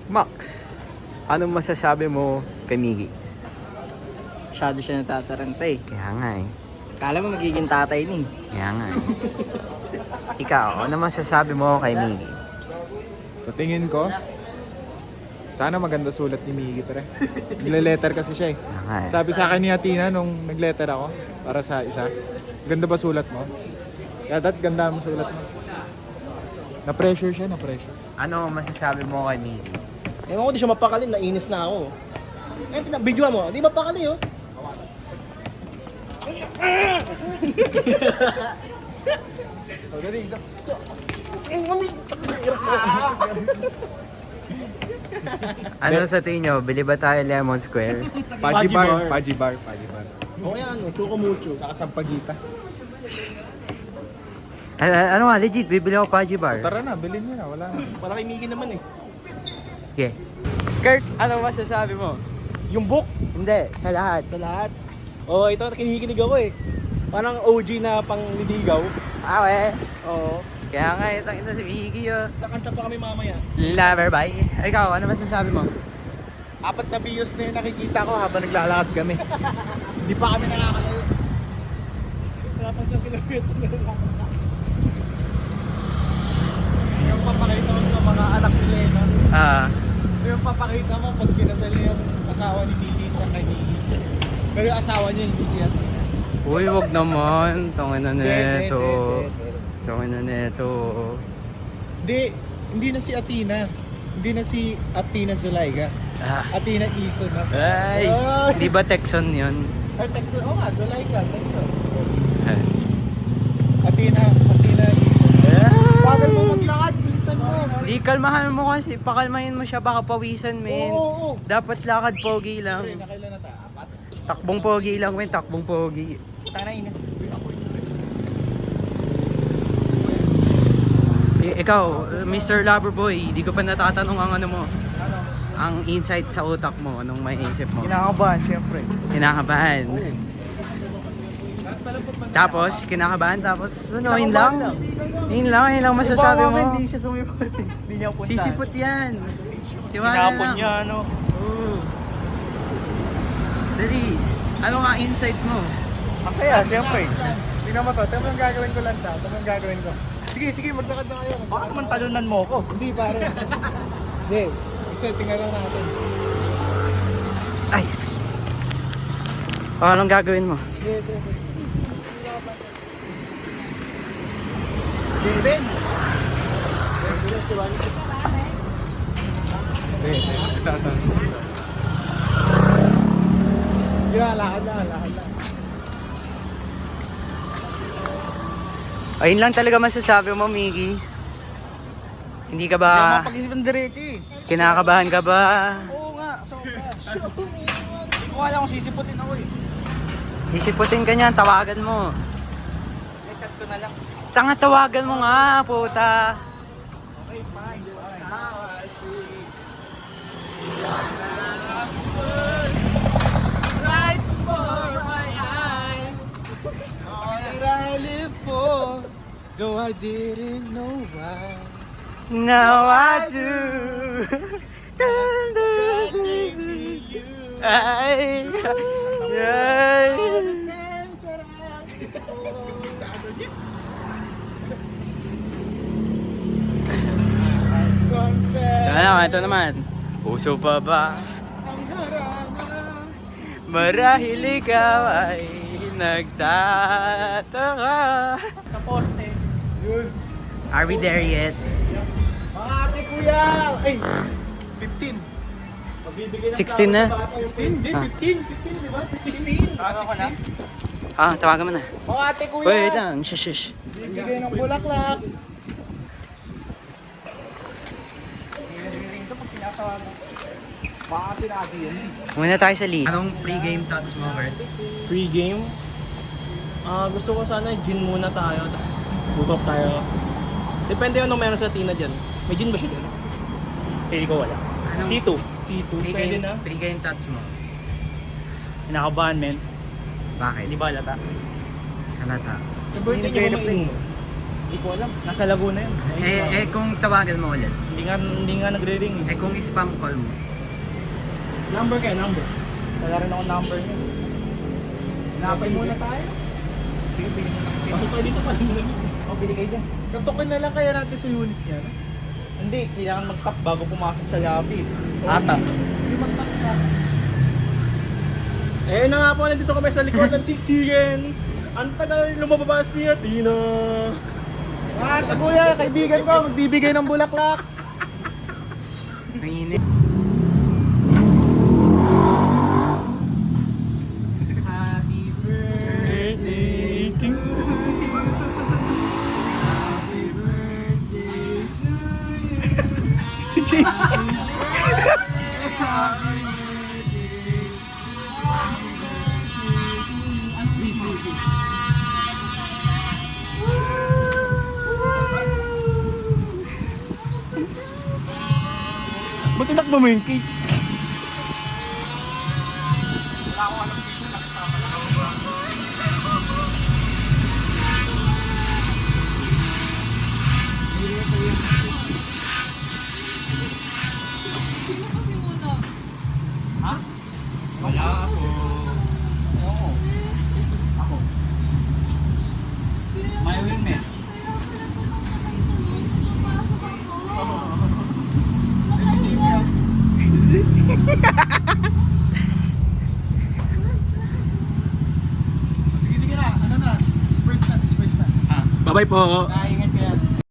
Max, anong masasabi mo kay Miggy? Masyado siya natataranta eh. Kaya nga eh. Kala mo magiging tatay ni. Kaya nga eh. Ikaw, ano masasabi mo kay Miggy? Sa tingin ko, sana maganda sulat ni Miggy pre. Nagle-letter kasi siya eh. Kaya nga eh. Sabi sa akin ni Athena nung nag-letter ako para sa isa, ganda ba sulat mo? Kaya ganda mo sulat mo. Na-pressure siya, na-pressure. Ano masasabi mo kay Miggy? Ewan ko, di siya mapakali, nainis na ako. Eh, videoan mo, di mapakali oh. Oh, dali, isa. Ano sa tingin nyo? Bili ba tayo Lemon Square? Paji Paji bar, bar. paji bar, paji bar. O yan, choco mucho. Tsaka sampagita. Ano nga, legit, bibili ako Paji Bar. Tara na, bilhin niyo na, wala na. Para kay Miggy naman eh. Okay. Kurt, ano masasabi mo? Yung book, Hindi, sa lahat. sa lahat. Oh, ito, kinikilig ako eh. Parang OG na pang lidigaw. Ah, Oo. Kaya nga, itang ito si Miggy yun. Nakanta pa kami mamaya. Lover bye. Ikaw, ano masasabi mo? 4 na views na yung nakikita ko habang naglalakad kami. Hindi pa kami nakakalayo. Wala pang 1 kilometer. Yung papakita mo sa mga anak ni Lena. Yung papakita mo pag kinasal niya yung asawa ni Miggy sa kay Miggy. Pero yung asawa niya hindi siya. Uy, wag naman. Tangin na neto. Hindi. Tangin na neto. Hindi na si Athena. Hindi na si Athena Zulaika. Athena Ison na. Ay, di ba Texan yun? Ay, Texan. Oo nga, Zulaika, Texan. Athena Ison. Bagal mo maglakad, bilisan mo. Di, kalmahan mo kasi. Pakalmahin mo siya, baka pawisan, men. Oo. Dapat lakad pogi Pre, lang. nakailan na tayo? 4? Takbong pogi lang, men. Takbong pogi. Tara ina. Ikaw, Mr. Loverboy, di ko pa natatanong ang ano mo. Ang insight sa utak mo, anong may isip mo? Kinakabahan, siyempre. Kinakabahan. Tapos, kinakabahan, tapos ano, yun lang. Yun lang masasabi mo. Hindi siya sumipot. Hindi niya punta. Sisipot yan. Tiwala Tinapon lang. niya, ano. Oo. Dali, ano nga insight mo? Masaya, siyempre. Tingnan mo to. Ito yung gagawin ko, Lanza. Ito yung gagawin ko. Sige, maglakad na kayo. Baka naman talunan mo ko. Hindi, pare. Hindi. Kasi tingnan lang natin. Ay. Anong gagawin mo? Steven! Ito. Lakad lang. Ayun lang talaga masasabi mo, Miggy. Hindi ka ba, Mapag-isip ng diretso eh. kinakabahan ka ba? Oo nga, sobra. Hindi ko alam kung sisiputin ako eh. Sisiputin ka niyan, tawagan mo. May chat ko na lang. Tanga, tawagan mo nga, puta. Okay, fine. Right before my eyes, all that I live for, though I didn't know why. Now I do. God gave me you. Ay. All the times that I must confess. Ito naman. Puso pa ba? Ang harama. Marahil ikaw ay nagtataka. Sa poste. Yun. Are we there yet? Mga ate kuya! Ay! 15. Magbibigay ng 16 na? 16? Hindi, 15. 15, di ba? 16? 16. Tawagan mo na. Mga ate kuya! Wait lang, shush. Bibigay ng bulaklak. Baka sinabi yun. Muna tayo sa lead. Anong pre-game thoughts mo, Kurt? Pre-game? Gusto ko sana gin muna tayo, tapos bukop tayo. Depende anong meron sa Tina dyan. May gin ba siya dyan? Pili ko wala. Anong- C2. C2. Pwede na. Pre-game thoughts mo. Kinakabahan, men. Bakit? Hindi ba halata? Halata. Sa birthday niyo ba mainom? Hindi ko alam. Nasa Laguna yun. Kung tawagan mo ulit. Hindi nga nagre-ring eh. Kung spam call mo. Number kayo, number. Wala rin akong number niya. Napay muna tayo. Sige, pili mo na. Bakit tayo dito pa rin muna? Pili kayo dyan. Katukin na lang kaya natin sa unit niya. No? Hindi, kailangan mag-tap bago pumasok sa lobby. Ata. Hindi mag-tap ka. Eh na nga po, nandito kami sa likod ng Chicken. Ang tagal lumabas ni Tina. Kuya, kaibigan ko, magbibigay ng bulaklak. Nanginip. Happy birthday to you. Happy birthday to you. Si Jay. Ba't tinakbo mo yung cake? Wala ako. Oo. Ako. My wingman. Si Jimmy ah. Sige na, ano na? Disperse na. Bye-bye po.